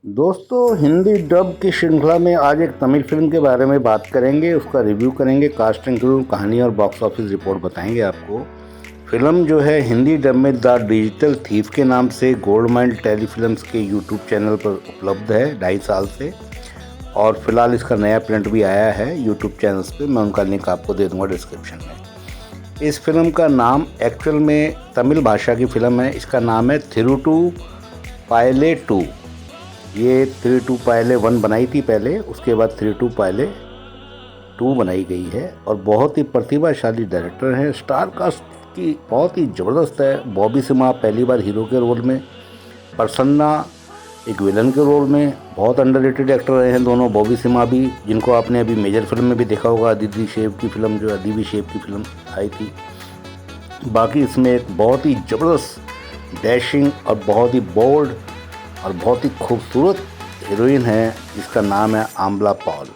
दोस्तों, हिंदी डब की श्रृंखला में आज एक तमिल फिल्म के बारे में बात करेंगे, उसका रिव्यू करेंगे, कास्ट एंड क्रू, कहानी और बॉक्स ऑफिस रिपोर्ट बताएंगे आपको। फिल्म जो है हिंदी डब में द डिजिटल थीफ के नाम से गोल्ड माइल टेलीफिल्म्स के यूट्यूब चैनल पर उपलब्ध है 2.5 साल से। और फिलहाल इसका नया प्रिंट भी आया है यूट्यूब चैनल्स पे, मैं उनका लिंक आपको दे दूंगा डिस्क्रिप्शन में। इस फिल्म का नाम एक्चुअल में तमिल भाषा की फिल्म है, इसका नाम है थिरुटू पायले 2। ये 3 पायले 1 बनाई थी पहले, उसके बाद 3 पायले 2 बनाई गई है। और बहुत ही प्रतिभाशाली डायरेक्टर हैं। स्टार कास्ट की बहुत ही ज़बरदस्त है। बॉबी सिम्हा पहली बार हीरो के रोल में, प्रसन्ना एक विलन के रोल में। बहुत अंडररेटेड एक्टर रहे हैं दोनों, बॉबी सिम्हा भी, जिनको आपने अभी मेजर फिल्म में भी देखा होगा, अदिति शेव की फिल्म, जो अदिति शेव की फिल्म आई थी। बाकी इसमें एक बहुत ही ज़बरदस्त डैशिंग और बहुत ही बोल्ड और बहुत ही खूबसूरत हीरोइन है, जिसका नाम है आमला पॉल।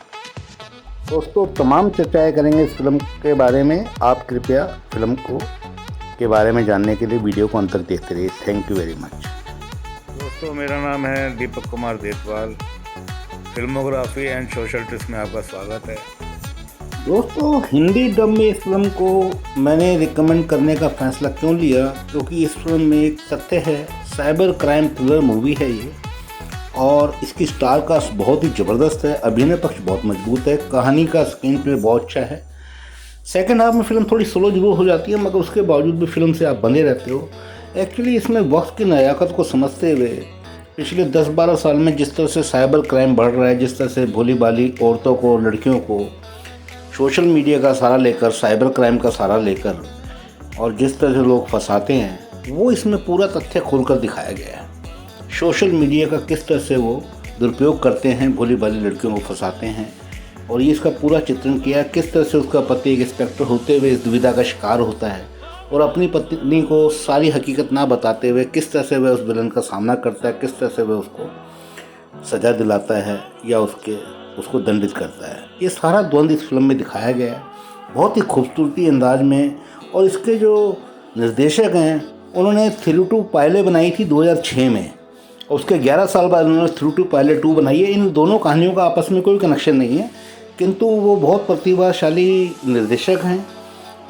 दोस्तों, तमाम चर्चाएं करेंगे इस फिल्म के बारे में। आप कृपया फिल्म को के बारे में जानने के लिए वीडियो को अंत तक देखते रहिए। Thank you very much. दोस्तों, मेरा नाम है Deepak Kumar Detwal. Filmography and social tips में आपका स्वागत है। दोस्तों, हिंदी डब में इस फिल्म को मैंने रिकमेंड करने का फैसला क्यों लिया, क्योंकि इस फिल्म में एक तथ्य है, साइबर क्राइम थ्रिलर मूवी है ये, और इसकी स्टार कास्ट बहुत ही ज़बरदस्त है। अभिनय पक्ष बहुत मजबूत है, कहानी का स्क्रीन प्ले बहुत अच्छा है। सेकंड हाफ में फिल्म थोड़ी स्लो जरूर हो जाती है, मगर उसके बावजूद भी फिल्म से आप बने रहते हो। एक्चुअली इसमें वक्त की नज़ाकत को समझते हुए पिछले 10-12 साल में जिस तरह से साइबर क्राइम बढ़ रहा है, जिस तरह से भोली भाली औरतों को, लड़कियों को सोशल मीडिया का सहारा लेकर, साइबर क्राइम का सहारा लेकर, और जिस तरह से लोग फंसाते हैं, वो इसमें पूरा तथ्य खोलकर दिखाया गया है। सोशल मीडिया का किस तरह से वो दुरुपयोग करते हैं, भोली भाली लड़कियों को फंसाते हैं, और ये इसका पूरा चित्रण किया है। किस तरह से उसका पति एक इंस्पेक्टर होते हुए इस दुविधा का शिकार होता है, और अपनी पत्नी को सारी हकीकत ना बताते हुए किस तरह से वह उस विलन का सामना करता है, किस तरह से वह उसको सज़ा दिलाता है या उसको दंडित करता है। ये सारा द्वंद्व इस फिल्म में दिखाया गया है बहुत ही खूबसूरती अंदाज में। और इसके जो निर्देशक हैं, उन्होंने 3 पायले बनाई थी 2006 में, और उसके 11 साल बाद उन्होंने 3 पायले 2 बनाई है। इन दोनों कहानियों का आपस में कोई कनेक्शन नहीं है, किंतु वो बहुत प्रतिभाशाली निर्देशक हैं।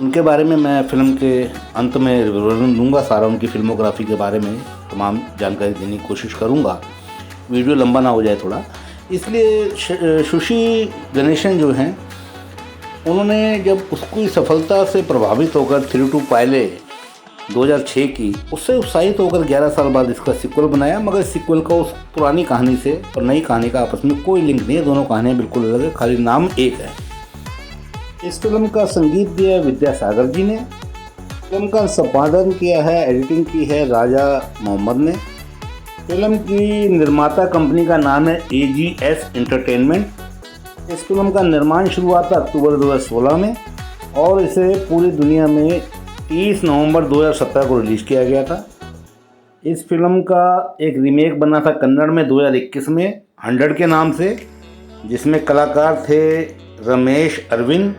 उनके बारे में मैं फिल्म के अंत में विवरण दूंगा, सारा उनकी फिल्मोग्राफी के बारे में तमाम जानकारी देने की कोशिश करूंगा, वीडियो लंबा ना हो जाए थोड़ा। इसलिए सुशी गणेशन जो हैं, उन्होंने जब उसकी सफलता से प्रभावित होकर 3 पायले 2006 की, उससे उत्साहित होकर 11 साल बाद इसका सीक्वल बनाया। मगर सीक्वल का उस पुरानी कहानी से और नई कहानी का आपस में कोई लिंक नहीं है, दोनों कहानियाँ बिल्कुल अलग है, खाली नाम एक है। इस फिल्म का संगीत दिया है विद्यासागर जी ने। फिल्म का संपादन किया है, एडिटिंग की है राजा मोहम्मद ने। फिल्म की निर्माता कंपनी का नाम है AGS एंटरटेनमेंट। इस फिल्म का निर्माण शुरू हुआ था अक्टूबर 2016 में, और इसे पूरी दुनिया में 30 नवंबर 2017 को रिलीज़ किया गया था। इस फिल्म का एक रीमेक बना था कन्नड़ में 2021 में 100 के नाम से, जिसमें कलाकार थे रमेश अरविंद।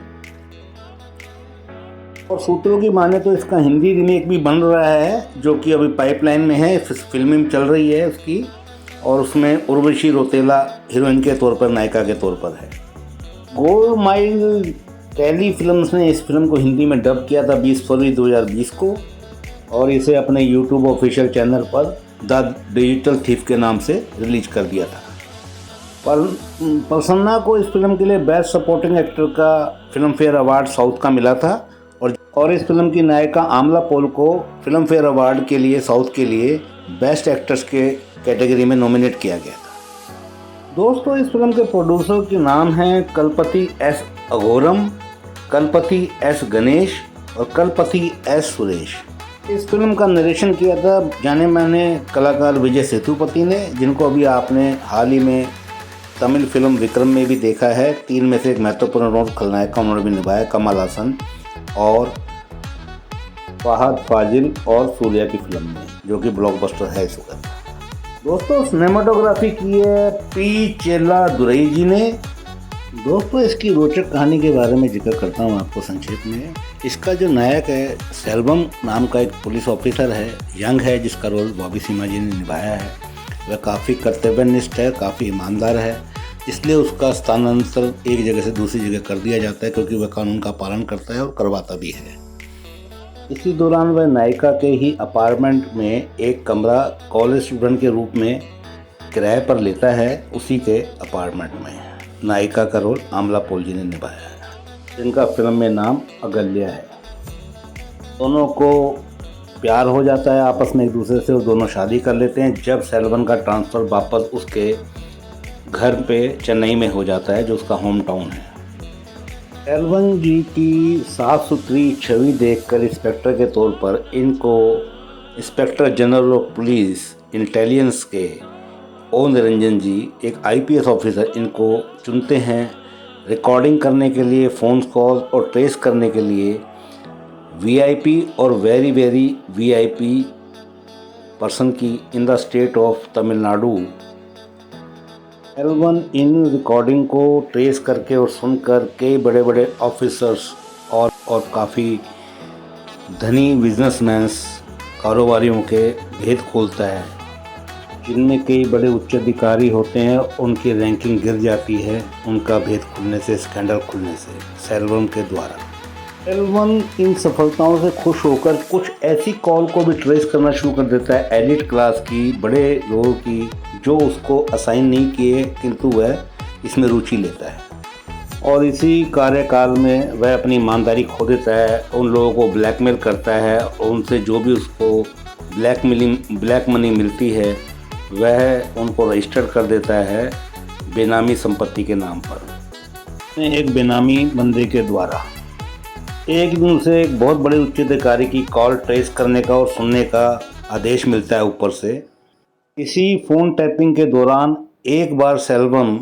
और सूत्रों की माने तो इसका हिंदी रीमेक भी बन रहा है, जो कि अभी पाइपलाइन में है, फिल्मिंग चल रही है उसकी, और उसमें उर्वशी रौतेला हीरोइन के तौर पर, नायिका के तौर पर है। गोल्ड माइल टेली फिल्म्स ने इस फिल्म को हिंदी में डब किया था 20 फरवरी 2020 को, और इसे अपने यूट्यूब ऑफिशियल चैनल पर द डिजिटल थीफ के नाम से रिलीज कर दिया था। प्रसन्ना को इस फिल्म के लिए बेस्ट सपोर्टिंग एक्टर का फिल्म फेयर अवार्ड साउथ का मिला था, और इस फिल्म की नायिका आमला पॉल को फिल्म फेयर अवार्ड के लिए साउथ के लिए बेस्ट एक्ट्रेस के कैटेगरी में नॉमिनेट किया गया था। दोस्तों, इस फिल्म के प्रोड्यूसर के नाम हैं कलपति S अघोरम, कलपति S गणेश और कलपति S सुरेश। इस फिल्म का नरेशन किया था जाने माने कलाकार विजय सेतुपति ने, जिनको अभी आपने हाल ही में तमिल फिल्म विक्रम में भी देखा है। 3 में से एक महत्वपूर्ण रोल खलनायक का उन्होंने भी निभाया, कमल हासन और फहद फाजिल और सूर्या की फिल्म में, जो कि ब्लॉकबस्टर है इस वक्त। दोस्तों, सिनेमाटोग्राफी की है पी चेल्ला दुरई जी ने। दोस्तों, इसकी रोचक कहानी के बारे में जिक्र करता हूँ आपको संक्षेप में। इसका जो नायक है, सेल्वम नाम का एक पुलिस ऑफिसर है, यंग है, जिसका रोल बॉबी सिम्हा जी ने निभाया है। वह काफ़ी कर्तव्यनिष्ठ है, काफ़ी ईमानदार है, इसलिए उसका स्थानांतरण एक जगह से दूसरी जगह कर दिया जाता है क्योंकि वह कानून का पालन करता है और करवाता भी है। इसी दौरान वह नायिका के ही अपार्टमेंट में एक कमरा कॉलेज स्टूडेंट के रूप में किराए पर लेता है। उसी के अपार्टमेंट में नायिका का रोल आमला पॉल जी ने निभाया है, जिनका फिल्म में नाम अगल्या है। दोनों को प्यार हो जाता है आपस में एक दूसरे से और दोनों शादी कर लेते हैं जब सेल्वन का ट्रांसफ़र वापस उसके घर पे चेन्नई में हो जाता है, जो उसका होम टाउन है। सेल्वन जी की साफ सुथरी छवि देखकर इंस्पेक्टर के तौर पर इनको inspector general of police intelligence के ओ निरंजन जी, एक आईपीएस ऑफिसर, इनको चुनते हैं रिकॉर्डिंग करने के लिए, फ़ोन कॉल और ट्रेस करने के लिए वीआईपी और वेरी वेरी वीआईपी पर्सन की in the state of Tamil Nadu. Selvan in recording को ट्रेस करके और सुनकर कई बड़े बड़े ऑफिसर्स और काफ़ी धनी बिजनेसमैन्स, कारोबारियों के भेद खोलता है, जिनमें कई बड़े उच्च अधिकारी होते हैं। उनकी रैंकिंग गिर जाती है उनका भेद खुलने से, स्कैंडल खुलने से सेल्वन के द्वारा। सेल्वन इन सफलताओं से खुश होकर कुछ ऐसी कॉल को भी ट्रेस करना शुरू कर देता है एलिट क्लास की, बड़े लोगों की, जो उसको असाइन नहीं किए, किंतु वह इसमें रुचि लेता है। और इसी कार्यकाल में वह अपनी ईमानदारी खो देता है, उन लोगों को ब्लैकमेल करता है और उनसे जो भी उसको ब्लैक मनी मिलती है वह उनको रजिस्टर कर देता है बेनामी संपत्ति के नाम पर, एक बेनामी बंदे के द्वारा। एक दिन उसे एक बहुत बड़े उच्च अधिकारी की कॉल ट्रेस करने का और सुनने का आदेश मिलता है ऊपर से। इसी फ़ोन टैपिंग के दौरान एक बार सेल्वन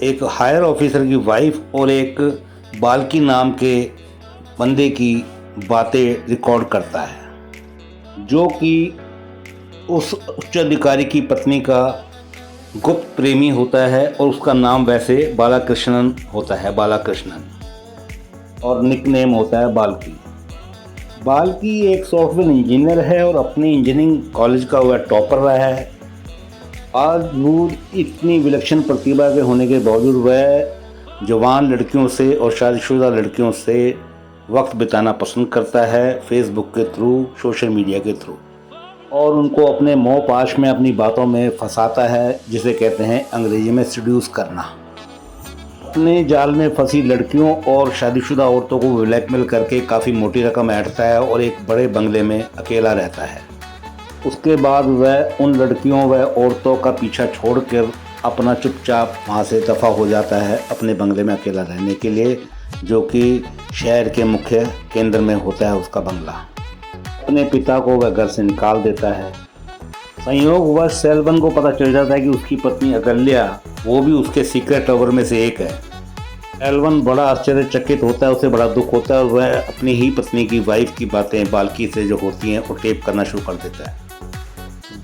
एक हायर ऑफिसर की वाइफ और एक बाल्की नाम के बंदे की बातें रिकॉर्ड करता है, जो कि उस उच्च अधिकारी की पत्नी का गुप्त प्रेमी होता है और उसका नाम वैसे बालाकृष्णन होता है, बालाकृष्णन, और निकनेम होता है बाल्की। बाल्की एक सॉफ्टवेयर इंजीनियर है और अपनी इंजीनियरिंग कॉलेज का वह टॉपर रहा है। आज वो इतनी विलक्षण प्रतिभा के होने के बावजूद वह जवान लड़कियों से और शादीशुदा लड़कियों से वक्त बिताना पसंद करता है, फेसबुक के थ्रू, सोशल मीडिया के थ्रू, और उनको अपने मोह पाश में, अपनी बातों में फंसाता है, जिसे कहते हैं अंग्रेजी में सेड्यूस करना। अपने जाल में फंसी लड़कियों और शादीशुदा औरतों को ब्लैकमेल करके काफ़ी मोटी रकम ऐंठता है और एक बड़े बंगले में अकेला रहता है। उसके बाद वह उन लड़कियों व औरतों का पीछा छोड़कर अपना चुपचाप वहाँ से दफ़ा हो जाता है अपने बंगले में अकेला रहने के लिए, जो कि शहर के मुख्य केंद्र में होता है उसका बंगला। अपने पिता को वह घर से निकाल देता है। संयोगवश सेल्वन को पता चल जाता है कि उसकी पत्नी अगल्या, वो भी उसके सीक्रेट लवर में से एक है। सेल्वन बड़ा आश्चर्यचकित होता है, उसे बड़ा दुख होता है और वह अपनी ही पत्नी की वाइफ की बातें बाल्की से जो होती हैं वो टेप करना शुरू कर देता है।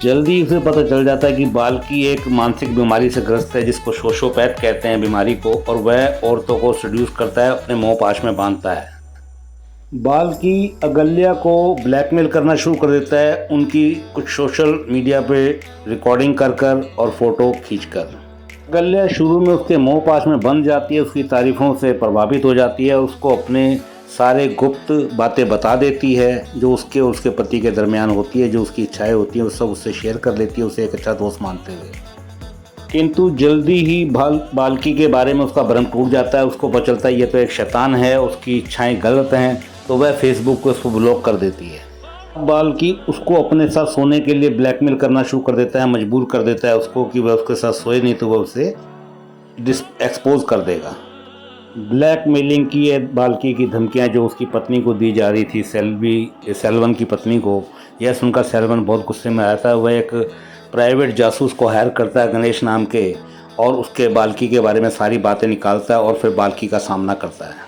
जल्दी उसे पता चल जाता है कि बाल्की एक मानसिक बीमारी से ग्रस्त है, जिसको सोशियोपैथ कहते हैं बीमारी को, और वह औरतों को सेड्यूस करता है, अपने मोह पाश में बांधता है। बाल्की अगल्या को ब्लैकमेल करना शुरू कर देता है, उनकी कुछ सोशल मीडिया पे रिकॉर्डिंग कर और फ़ोटो खींचकर। अगल्या शुरू में उसके मोह पाश में बंध जाती है, उसकी तारीफ़ों से प्रभावित हो जाती है, उसको अपने सारे गुप्त बातें बता देती है जो उसके और उसके पति के दरमियान होती है, जो उसकी इच्छाएं होती हैं वो सब उससे शेयर कर लेती है, उसे एक अच्छा दोस्त मानते हुए। किंतु जल्दी ही बाल्की के बारे में उसका भ्रम टूट जाता है, उसको पता चलता है ये तो एक शैतान है, उसकी इच्छाएं गलत हैं, तो वह फेसबुक को उसको ब्लॉक कर देती है। बाल्की उसको अपने साथ सोने के लिए ब्लैकमेल करना शुरू कर देता है, मजबूर कर देता है उसको कि वह उसके साथ सोए, नहीं तो वह उसे एक्सपोज कर देगा। ब्लैकमेलिंग की है बाल्की की धमकियां जो उसकी पत्नी को दी जा रही थी, सेल्वन की पत्नी को, यह सुनकर सेल्वन बहुत गुस्से में आता है। वह एक प्राइवेट जासूस को हायर करता है गणेश नाम के, और उसके बाल्की के बारे में सारी बातें निकालता है और फिर बाल्की का सामना करता है,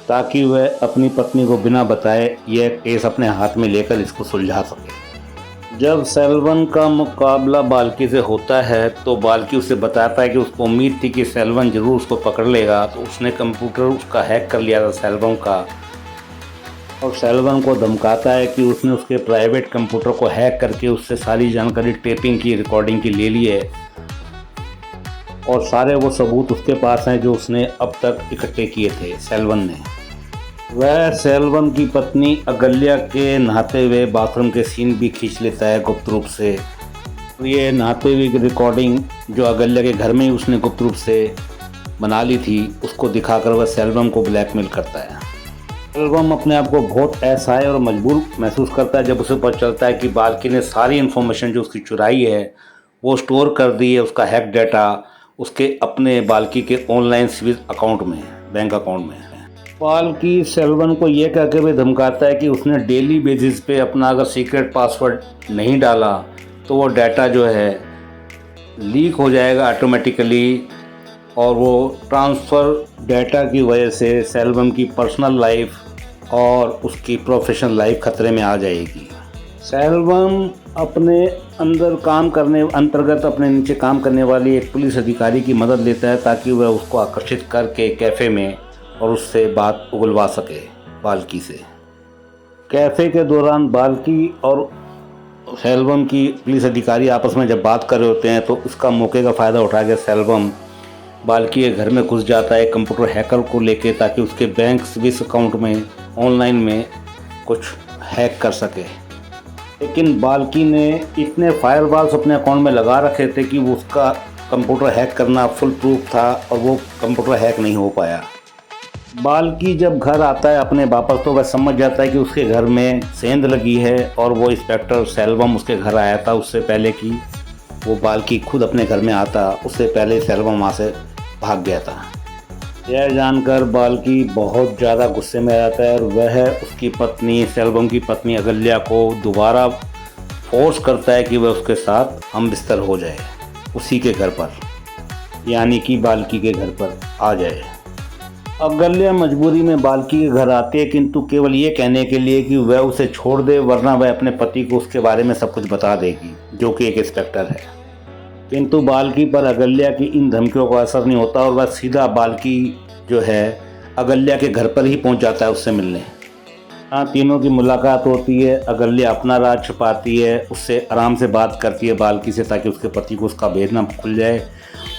ताकि वह अपनी पत्नी को बिना बताए यह केस अपने हाथ में लेकर इसको सुलझा सके। जब सेल्वन का मुकाबला बाल्की से होता है तो बाल्की उसे बताता है कि उसको उम्मीद थी कि सेल्वन ज़रूर उसको पकड़ लेगा, तो उसने कंप्यूटर उसका हैक कर लिया था सेल्वन का, और सेल्वन को धमकाता है कि उसने उसके प्राइवेट कंप्यूटर को हैक करके उससे सारी जानकारी टेपिंग की, रिकॉर्डिंग की ले ली है और सारे वो सबूत उसके पास हैं जो उसने अब तक इकट्ठे किए थे सेल्वन ने। वह सेल्वन की पत्नी अगल्या के नहाते हुए बाथरूम के सीन भी खींच लेता है गुप्त रूप से। ये नहाते हुए की रिकॉर्डिंग जो अगल्या के घर में ही उसने गुप्त रूप से बना ली थी, उसको दिखाकर वह सेल्वम को ब्लैकमेल करता है। सेल्वम अपने आप को बहुत असहाय और मजबूर महसूस करता है जब उसे पता चलता है कि बाल्की ने सारी इन्फॉर्मेशन जो उसकी चुराई है वो स्टोर कर दी है, उसका हैक डाटा उसके अपने बाल्की के ऑनलाइन स्विच अकाउंट में, बैंक अकाउंट में। बाल्की सेल्वन को ये कह के भी धमकाता है कि उसने डेली बेसिस पे अपना अगर सीक्रेट पासवर्ड नहीं डाला तो वो डाटा जो है लीक हो जाएगा ऑटोमेटिकली और वो ट्रांसफ़र डाटा की वजह से सेल्वम की पर्सनल लाइफ और उसकी प्रोफेशनल लाइफ खतरे में आ जाएगी। सेल्वम अपने अंतर्गत अपने नीचे काम करने वाली एक पुलिस अधिकारी की मदद लेता है ताकि वह उसको आकर्षित करके कैफ़े में और उससे बात उगलवा सके बाल्की से। कैफ़े के दौरान बाल्की और सेल्वम की पुलिस अधिकारी आपस में जब बात कर रहे होते हैं तो उसका मौके का फ़ायदा उठा के सेल्वम बाल्की के घर में घुस जाता है कंप्यूटर हैकर को लेके ताकि उसके बैंक स्विस अकाउंट में ऑनलाइन में कुछ हैक कर सके। लेकिन बाल्की ने इतने फायरवॉल्स अपने अकाउंट में लगा रखे थे कि वो उसका कंप्यूटर हैक करना फुल प्रूफ था और वो कंप्यूटर हैक नहीं हो पाया। बाल्की जब घर आता है अपने वापस तो वह समझ जाता है कि उसके घर में सेंध लगी है और वो इंस्पेक्टर सेल्वम उसके घर आया था उससे पहले कि वो बाल्की खुद अपने घर में आता, उससे पहले सेल्वम वहाँ से भाग गया था। यह जानकर बाल्की बहुत ज़्यादा गुस्से में आ जाता है और वह उसकी पत्नी सेल्वम की पत्नी अगल्या को दोबारा फोर्स करता है कि वह उसके साथ हम बिस्तर हो जाए, उसी के घर पर यानी कि बाल्की के घर पर आ जाए। अगल्या मजबूरी में बाल्की के घर आती है किंतु केवल ये कहने के लिए कि वह उसे छोड़ दे वरना वह अपने पति को उसके बारे में सब कुछ बता देगी, जो कि एक इंस्पेक्टर है। किंतु बाल्की पर अगल्या की इन धमकियों का असर नहीं होता और वह सीधा बाल्की जो है अगल्या के घर पर ही पहुंच जाता है उससे मिलने। तीनों की मुलाकात होती है। अगल्या अपना राज छुपाती है, उससे आराम से बात करती है बाल्की से ताकि उसके पति को उसका भेद ना खुल जाए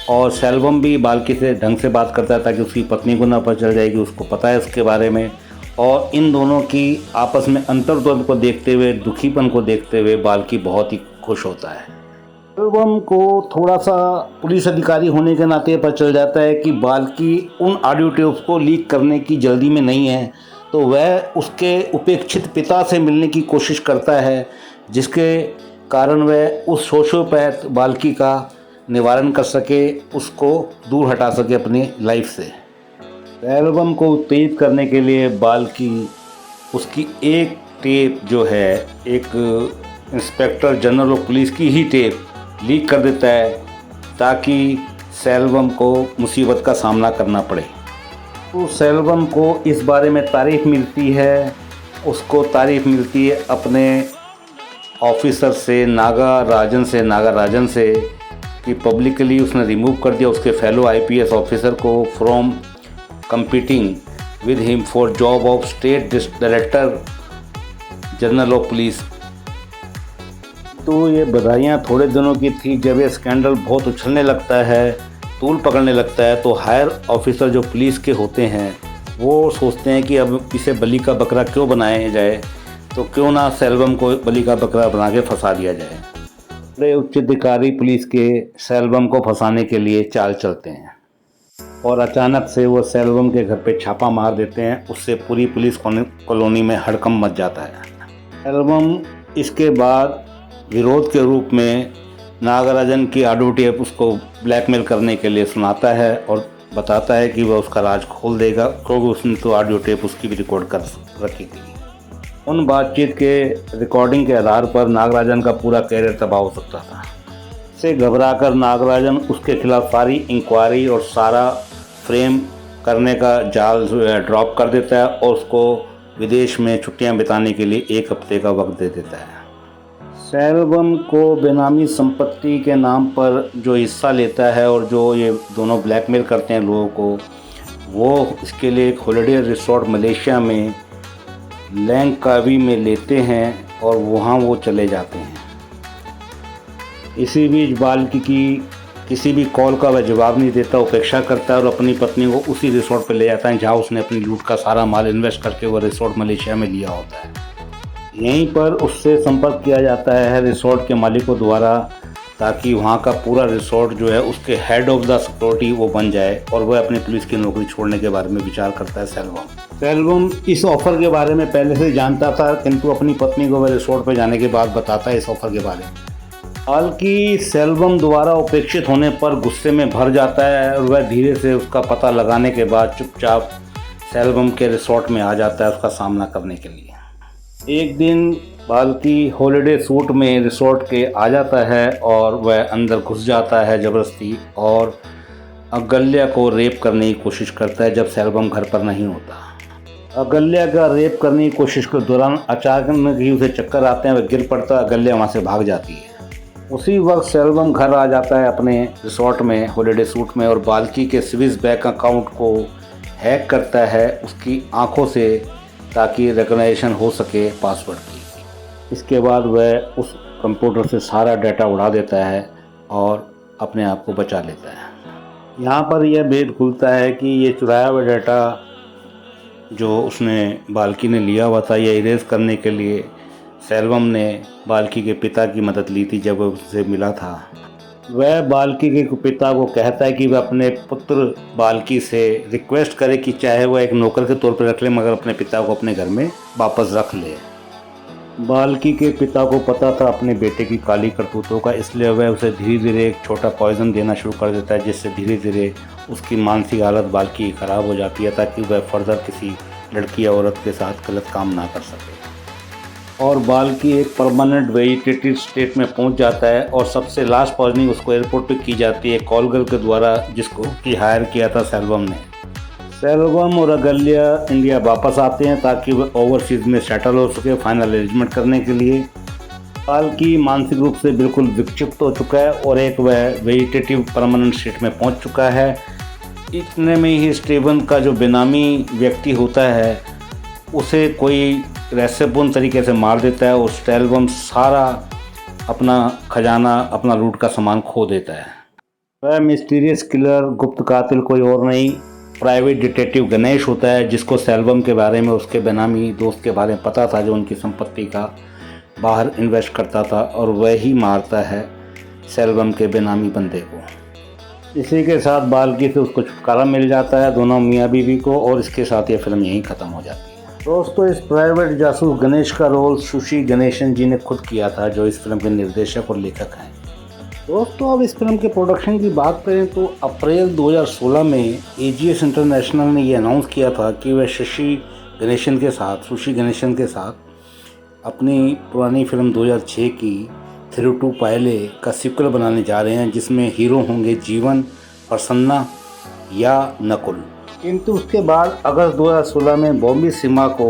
और सेल्वम भी बाल्की से ढंग से बात करता है ताकि उसकी पत्नी को ना पता चल जाए कि उसको पता है उसके बारे में। और इन दोनों की आपस में अंतर्द्वंद को देखते हुए, दुखीपन को देखते हुए बाल्की बहुत ही खुश होता है। सेल्वम को थोड़ा सा पुलिस अधिकारी होने के नाते पता चल जाता है कि बाल्की उन ऑडियो टेप्स को लीक करने की जल्दी में नहीं है, तो वह उसके उपेक्षित पिता से मिलने की कोशिश करता है जिसके कारण वह उस सोशियोपैथ बाल्की का निवारण कर सके, उसको दूर हटा सके अपनी लाइफ से। सेल्वम को उत्तेजित करने के लिए बाल्की उसकी एक टेप जो है, एक इंस्पेक्टर जनरल ऑफ पुलिस की ही टेप लीक कर देता है ताकि सेल्वम को मुसीबत का सामना करना पड़े। तो सेल्वम को इस बारे में तारीफ़ मिलती है, उसको तारीफ़ मिलती है अपने ऑफिसर से नागाराजन से कि पब्लिकली उसने रिमूव कर दिया उसके फेलो आईपीएस ऑफिसर को from competing with him for job of state director general of police. तो ये बधाइयाँ थोड़े दिनों की थी। जब ये स्कैंडल बहुत उछलने लगता है, तूल पकड़ने लगता है, तो हायर ऑफिसर जो पुलिस के होते हैं वो सोचते हैं कि अब इसे बलि का बकरा क्यों बनाया जाए, तो क्यों ना सेल्वम को बलि का बकरा बना के फंसा दिया जाए। बड़े उच्च अधिकारी पुलिस के सेल्वम को फंसाने के लिए चाल चलते हैं और अचानक से वो सेल्वम के घर पे छापा मार देते हैं। उससे पूरी पुलिस कॉलोनी में हड़कंप मच जाता है। सेल्वम इसके बाद विरोध के रूप में नागराजन की ऑडियो टेप उसको ब्लैकमेल करने के लिए सुनाता है और बताता है कि वह उसका राज खोल देगा क्योंकि उसने तो ऑडियो टेप उसकी भी रिकॉर्ड कर रखी थी। उन बातचीत के रिकॉर्डिंग के आधार पर नागराजन का पूरा कैरियर तबाह हो सकता था। इससे घबराकर नागराजन उसके खिलाफ सारी इंक्वायरी और सारा फ्रेम करने का जाल जो है ड्रॉप कर देता है और उसको विदेश में छुट्टियां बिताने के लिए 1 हफ्ते का वक्त दे देता है। सेल्वम को बेनामी संपत्ति के नाम पर जो हिस्सा लेता है और जो ये दोनों ब्लैकमेल करते हैं लोगों को, वो इसके लिए एक हॉलिडे रिसोर्ट मलेशिया में लैंकावी में लेते हैं और वहाँ वो चले जाते हैं। इसी बीच बाल्की की किसी भी कॉल का वह जवाब नहीं देता, उपेक्षा करता है और अपनी पत्नी को उसी रिसोर्ट पर ले जाता है जहाँ उसने अपनी लूट का सारा माल इन्वेस्ट करके वह रिसोर्ट मलेशिया में लिया होता है। यहीं पर उससे संपर्क किया जाता है रिसोर्ट के मालिकों द्वारा, ताकि वहाँ का पूरा रिसोर्ट जो है उसके हेड ऑफ द सिक्योरिटी वो बन जाए और वह अपनी पुलिस की नौकरी छोड़ने के बारे में विचार करता है सेल्वम इस ऑफ़र के बारे में पहले से जानता था, किंतु अपनी पत्नी को वह रिसोर्ट पर जाने के बाद बताता है इस ऑफ़र के बारे में। हालांकि सेल्वम द्वारा उपेक्षित होने पर गुस्से में भर जाता है और वह धीरे से उसका पता लगाने के बाद चुपचाप सेल्वम के रिसोर्ट में आ जाता है उसका सामना करने के लिए। एक दिन बाल्की हॉलिडे सूट में रिसोर्ट के आ जाता है और वह अंदर घुस जाता है ज़बरदस्ती और अगल्या को रेप करने की कोशिश करता है जब सेल्वम घर पर नहीं होता। अगल्या का रेप करने की कोशिश के दौरान अचानक ही उसे चक्कर आते हैं, वह गिर पड़ता है, अगल्या वहाँ से भाग जाती है। उसी वक्त सेल्वम घर आ जाता है अपने रिसोर्ट में हॉलिडे सूट में और बाल्की के स्विस बैंक अकाउंट को हैक करता है उसकी आंखों से, ताकि रिकग्निशन हो सके पासवर्ड की। इसके बाद वह उस कंप्यूटर से सारा डाटा उड़ा देता है और अपने आप को बचा लेता है। यहाँ पर यह भेद खुलता है कि ये चुराया हुआ डाटा जो उसने बाल्की ने लिया हुआ था, यह इरेज करने के लिए सेल्वम ने बाल्की के पिता की मदद ली थी। जब वह उससे मिला था, वह बाल्की के पिता को कहता है कि वह अपने पुत्र बाल्की से रिक्वेस्ट करे कि चाहे वह एक नौकर के तौर पर रख ले, मगर अपने पिता को अपने घर में वापस रख ले। बाल्की के पिता को पता था अपने बेटे की काली करतूतों का, इसलिए वह उसे धीरे धीरे एक छोटा पॉइज़न देना शुरू कर देता है, जिससे धीरे धीरे उसकी मानसिक हालत बाल्की की ख़राब हो जाती है, ताकि वह फर्दर किसी लड़की या औरत के साथ गलत काम ना कर सके। और बाल्की एक परमानेंट वेजिटेटिव स्टेट में पहुंच जाता है और सबसे लास्ट पॉइजनिंग उसको एयरपोर्ट पे की जाती है कॉल गर्ल के द्वारा, जिसको कि हायर किया था सेल्वम ने। सेल्वम और अगल्या इंडिया वापस आते हैं ताकि वह ओवरसीज़ में सेटल हो सके फाइनल अरेंजमेंट करने के लिए। बाल्की मानसिक रूप से बिल्कुल विक्षिप्त हो चुका है और एक वह वेजिटेटिव परमानेंट स्टेट में पहुंच चुका है। इतने में ही स्टीवन का जो बेनामी व्यक्ति होता है उसे कोई रहस्यपूर्ण तरीके से मार देता है और सेल्वम सारा अपना खजाना, अपना लूट का सामान खो देता है। वह मिस्टीरियस किलर, गुप्त कातिल कोई और नहीं, प्राइवेट डिटेक्टिव गणेश होता है, जिसको सेल्वम के बारे में उसके बेनामी दोस्त के बारे में पता था, जो उनकी संपत्ति का बाहर इन्वेस्ट करता था, और वह ही मारता है सेल्वम के बेनामी बंदे को। इसी के साथ बाल्की से उसको छुटकारा मिल जाता है, दोनों मियाँ बीवी को, और इसके साथ ये फिल्म यहीं ख़त्म हो जाती है। दोस्तों, इस प्राइवेट जासूस गणेश का रोल सुशी गणेशन जी ने खुद किया था, जो इस फिल्म के निर्देशक और लेखक हैं। दोस्तों, अब इस फिल्म के प्रोडक्शन की बात करें तो अप्रैल 2016 में एजीएस इंटरनेशनल ने ये अनाउंस किया था कि वह सुशी गणेशन के साथ अपनी पुरानी फिल्म 2006 की थिरुटू पायले का सीक्वल बनाने जा रहे हैं, जिसमें हीरो होंगे जीवन, प्रसन्ना या नकुल। किंतु उसके बाद अगस्त 2016 में बॉबी सिम्हा को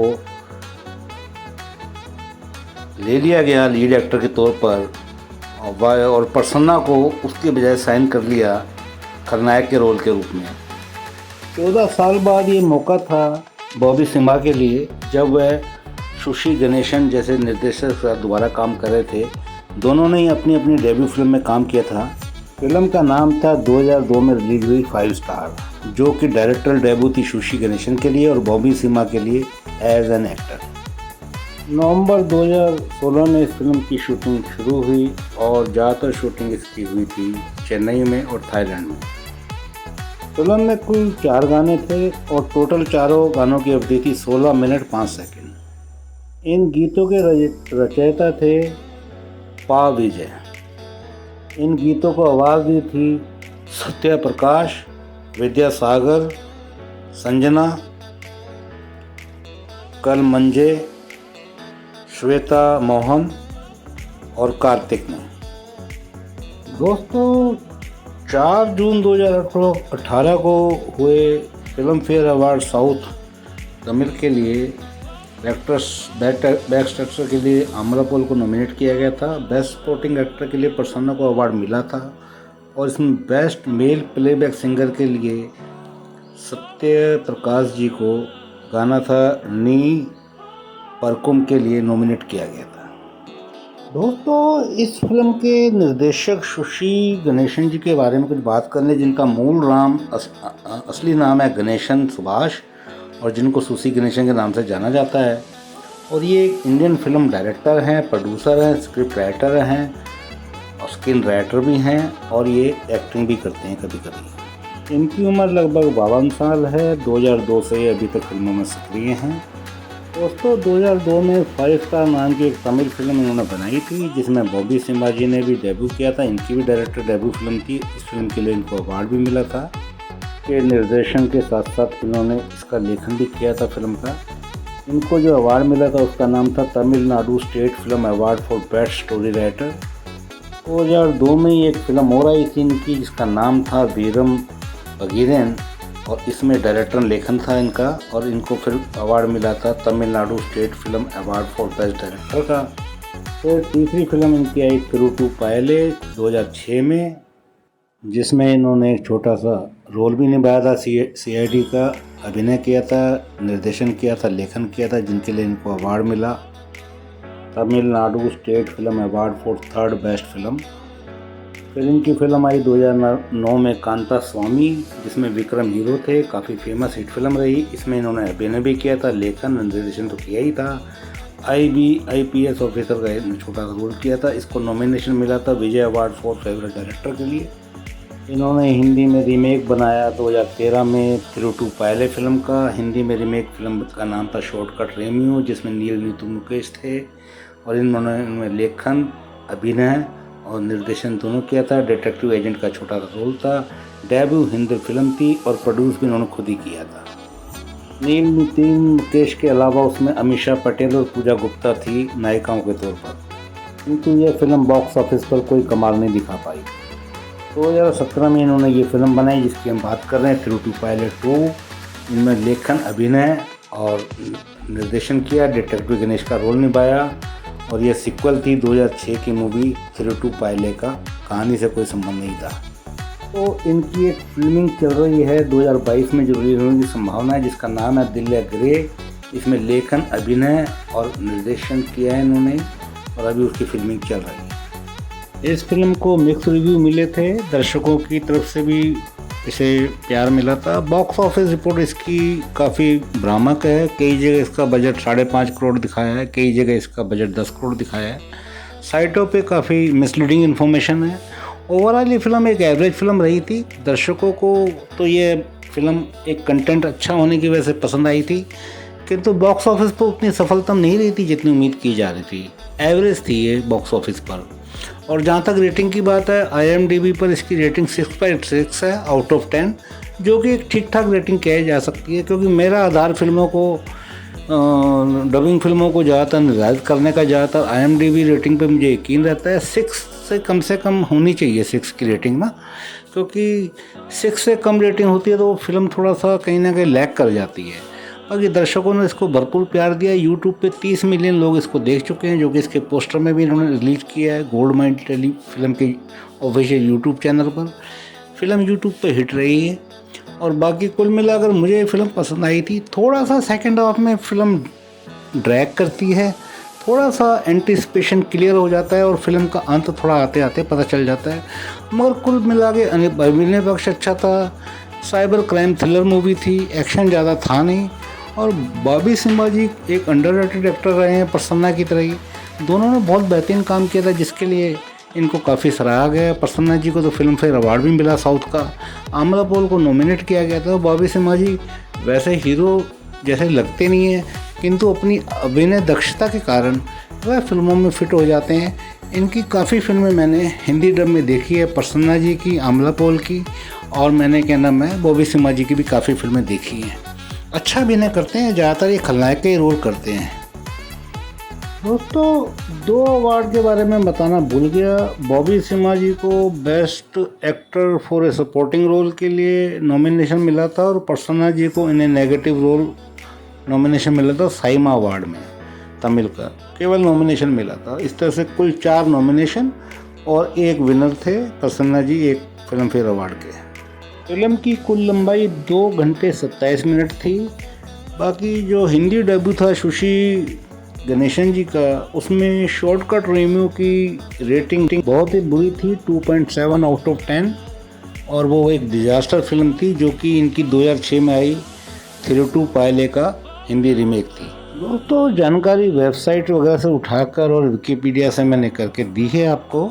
ले लिया गया लीड एक्टर के तौर पर, और प्रसन्ना को उसके बजाय साइन कर लिया खलनायक के रोल के रूप में। 14 साल बाद ये मौका था बॉबी सिम्हा के लिए, जब वह सुशी गणेशन जैसे निर्देशक के साथ दोबारा काम कर रहे थे। दोनों ने ही अपनी अपनी डेब्यू फिल्म में काम किया था। फिल्म का नाम था 2002 में रिलीज हुई 5 स्टार, जो कि डायरेक्टर डेब्यू थी सुशी गणेशन के लिए और बॉबी सिम्हा के लिए एज एन एक्टर। नवंबर 2016 में इस फिल्म की शूटिंग शुरू हुई और ज़्यादातर शूटिंग इसकी हुई थी चेन्नई में और थाईलैंड में। फिल्म में कुल 4 गाने थे और टोटल चारों गानों की अवधि थी 16 मिनट 5 सेकंड। इन गीतों के रचयिता थे पा विजय। इन गीतों को आवाज़ दी थी सत्या प्रकाश, विद्यासागर, संजना, कल मंजे, श्वेता मोहन और कार्तिक ने। दोस्तों, 4 जून 2018 को हुए film fair award south Tamil के लिए बेस्ट एक्टर के लिए आम्रपाल को नॉमिनेट किया गया था। बेस्ट सपोर्टिंग एक्टर के लिए प्रसन्ना को अवार्ड मिला था और इसमें बेस्ट मेल प्लेबैक सिंगर के लिए सत्य प्रकाश जी को गाना था नी परकुम के लिए नॉमिनेट किया गया था। दोस्तों, इस फिल्म के निर्देशक शशि गणेशन जी के बारे में कुछ बात करने, जिनका मूल नाम असली नाम है गणेशन सुभाष और जिनको सुशी गणेशन के नाम से जाना जाता है। और ये एक इंडियन फिल्म डायरेक्टर हैं, प्रोड्यूसर हैं, स्क्रिप्ट राइटर हैं और स्क्रीन राइटर भी हैं और ये एक्टिंग भी करते हैं कभी कभी। इनकी उम्र लगभग 52 साल है। 2002 से ये अभी तक फिल्मों में सक्रिय हैं। दोस्तों, 2002 में 5 स्टार नाम की एक तमिल फिल्म इन्होंने बनाई थी जिसमें बॉबी सिम्हा जी ने भी डेब्यू किया था। इनकी भी डायरेक्टर डेब्यू फिल्म थी। इस फिल्म के लिए इनको अवार्ड भी मिला था। के निर्देशन के साथ साथ इन्होंने इसका लेखन भी किया था फिल्म का। इनको जो अवार्ड मिला था उसका नाम था Tamil Nadu state film award for best story writer. 2002 में एक फिल्म और आई थी इनकी जिसका नाम था वीरम भगीरन और इसमें डायरेक्टर लेखन था इनका और इनको फिर अवार्ड मिला था Tamil Nadu state film award for best director का। फिर तीसरी फिल्म इनकी आई तिरुटू पायले 2006 में, जिसमें इन्होंने एक छोटा सा रोल भी निभाया था। CID का अभिनय किया था, निर्देशन किया था, लेखन किया था, जिनके लिए इनको अवार्ड मिला Tamil Nadu state film award for third best film. फिर इनकी फिल्म आई 2009 में कांता स्वामी, जिसमें विक्रम हीरो थे। काफ़ी फेमस हिट फिल्म रही। इसमें इन्होंने अभिनय भी किया था, लेखन निर्देशन तो किया ही था। IPS ऑफिसर का एक छोटा सा रोल किया था। इसको नॉमिनेशन मिला था विजय अवार्ड फॉर फेवरेट डायरेक्टर के लिए। इन्होंने हिंदी में रीमेक बनाया 2013 में तिरुटू पायले फिल्म का। हिंदी में रीमेक फिल्म का नाम था शॉर्टकट रेमियो, जिसमें नील नीतू मुकेश थे और इन्होंने इनमें लेखन, अभिनय और निर्देशन दोनों किया था। डिटेक्टिव एजेंट का छोटा सा रोल था। डेब्यू हिंदी फिल्म थी और प्रोड्यूस भी इन्होंने खुद ही किया था। नील नीतू मुकेश के अलावा उसमें अमीषा पटेल और पूजा गुप्ता थी नायिकाओं के तौर पर, किंतु यह फिल्म बॉक्स ऑफिस पर कोई कमाल नहीं दिखा पाई। 2017 में इन्होंने ये फिल्म बनाई जिसकी हम बात कर रहे हैं, तिरुटू पायले 2। इनमें लेखन, अभिनय और निर्देशन किया। डिटेक्टिव गणेश का रोल निभाया और यह सिक्वल थी 2006 की मूवी तिरुटू पायले का। कहानी से कोई संबंध नहीं था। तो इनकी एक फिल्मिंग चल रही है 2022 में जो रिलीज होने की संभावना है, जिसका नाम है दिल या ग्रे। इसमें लेखन, अभिनय और निर्देशन किया है इन्होंने और अभी उसकी फिल्मिंग चल रही है। इस फिल्म को मिक्स रिव्यू मिले थे, दर्शकों की तरफ से भी इसे प्यार मिला था। बॉक्स ऑफिस रिपोर्ट इसकी काफ़ी भ्रामक है। कई जगह इसका बजट 5.5 करोड़ दिखाया है, कई जगह इसका बजट 10 करोड़ दिखाया है। साइटों पे काफ़ी मिसलीडिंग इन्फॉर्मेशन है। ओवरऑल ये फिल्म एक एवरेज फिल्म रही थी। दर्शकों को तो ये फिल्म एक कंटेंट अच्छा होने की वजह से पसंद आई थी, किंतु बॉक्स ऑफिस पर उतनी सफलता नहीं रही थी जितनी उम्मीद की जा रही थी। एवरेज थी ये बॉक्स ऑफिस पर। और जहाँ तक रेटिंग की बात है, IMDb पर इसकी रेटिंग 6.6 है आउट ऑफ 10, जो कि एक ठीक ठाक रेटिंग कही जा सकती है। क्योंकि मेरा आधार फिल्मों को, डबिंग फिल्मों को ज़्यादातर निर्धारित करने का ज़्यादातर IMDb रेटिंग पे मुझे यकीन रहता है। 6 से कम होनी चाहिए 6 की रेटिंग ना, क्योंकि 6 से कम रेटिंग होती है तो वो फिल्म थोड़ा सा कहीं ना कहीं लैग कर जाती है। बाकी दर्शकों ने इसको भरपूर प्यार दिया। यूट्यूब पे 30 मिलियन लोग इसको देख चुके हैं, जो कि इसके पोस्टर में भी इन्होंने रिलीज किया है गोल्ड माइन टेली फिल्म के ऑफिशियल यूट्यूब चैनल पर। फिल्म यूट्यूब पे हिट रही है और बाकी कुल मिलाकर मुझे ये फिल्म पसंद आई थी। थोड़ा सा सेकेंड हाफ में फिल्म ड्रैग करती है, थोड़ा सा एंटिसिपेशन क्लियर हो जाता है और फिल्म का अंत थोड़ा आते आते पता चल जाता है। मगर कुल मिला के अभिनय पक्ष अच्छा था। साइबर क्राइम थ्रिलर मूवी थी, एक्शन ज़्यादा था नहीं। और बॉबी सिम्हा जी एक अंडररेटेड एक्टर रहे हैं प्रसन्ना की तरह ही। दोनों ने बहुत बेहतरीन काम किया था, जिसके लिए इनको काफ़ी सराहा गया। प्रसन्ना जी को तो फिल्म फेयर अवार्ड भी मिला साउथ का। आमला पॉल को नॉमिनेट किया गया था। बॉबी सिम्हा जी वैसे हीरो जैसे लगते नहीं हैं, किंतु अपनी अभिनय दक्षता के कारण वह फिल्मों में फिट हो जाते हैं। इनकी काफ़ी फिल्में मैंने हिंदी डब में देखी है, प्रसन्ना जी की, आमला पॉल की, और मैंने क्या नाम है बॉबी सिम्हा जी की भी काफ़ी फिल्में देखी हैं। अच्छा अभिनय करते हैं, ज़्यादातर ये खलनायक के रोल करते हैं। दोस्तों, 2 अवार्ड के बारे में बताना भूल गया। बॉबी सिम्हा जी को best actor for a supporting role के लिए नॉमिनेशन मिला था और प्रसन्ना जी को in a negative role nomination मिला था साइमा अवार्ड में, तमिल का केवल नॉमिनेशन मिला था। इस तरह से कुल 4 नॉमिनेशन और 1 विनर थे प्रसन्ना जी एक फिल्म फेयर अवार्ड के। फिल्म की कुल लंबाई 2 घंटे 27 मिनट थी। बाकी जो हिंदी डेब्यू था शशि गणेशन जी का, उसमें शॉर्टकट रिव्यू की रेटिंग बहुत ही बुरी थी, 2.7 आउट ऑफ 10। और वो एक डिजास्टर फिल्म थी जो कि इनकी 2006 में आई थिरुटू पायले का हिंदी रीमेक थी। दोस्तों जानकारी वेबसाइट वगैरह से उठाकर और विकिपीडिया से मैंने करके दी है आपको।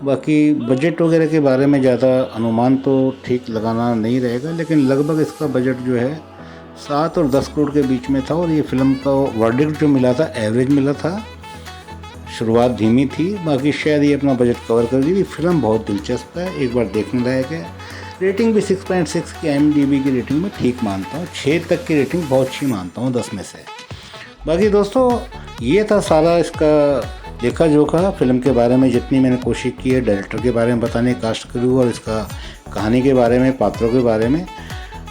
बाकी बजट वगैरह के बारे में ज़्यादा अनुमान तो ठीक लगाना नहीं रहेगा, लेकिन लगभग इसका बजट जो है 7 और 10 करोड़ के बीच में था। और ये फिल्म का वर्डिक्ट जो मिला था एवरेज मिला था, शुरुआत धीमी थी, बाकी शायद ये अपना बजट कवर कर दी। फिल्म बहुत दिलचस्प है, एक बार देखने लायक है। रेटिंग भी 6.6 की IMDb की रेटिंग में ठीक मानता हूँ, 6 तक की रेटिंग बहुत अच्छी मानता हूँ 10 में से। बाकी दोस्तों ये था सारा इसका देखा जोखा फिल्म के बारे में, जितनी मैंने कोशिश की है डायरेक्टर के बारे में बताने, कास्ट क्रू और इसका कहानी के बारे में, पात्रों के बारे में।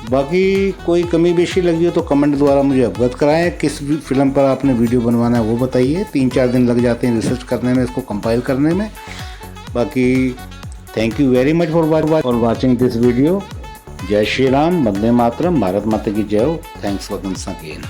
बाकी कोई कमी बेशी लगी हो तो कमेंट द्वारा मुझे अवगत कराएं। किस फिल्म पर आपने वीडियो बनवाना है वो बताइए। 3-4 दिन लग जाते हैं रिसर्च करने में, इसको कंपाइल करने में। बाकी thank you very much for watching this video. जय श्री राम, वंदे मातरम, भारत माता की जय हो। Thanks for once again.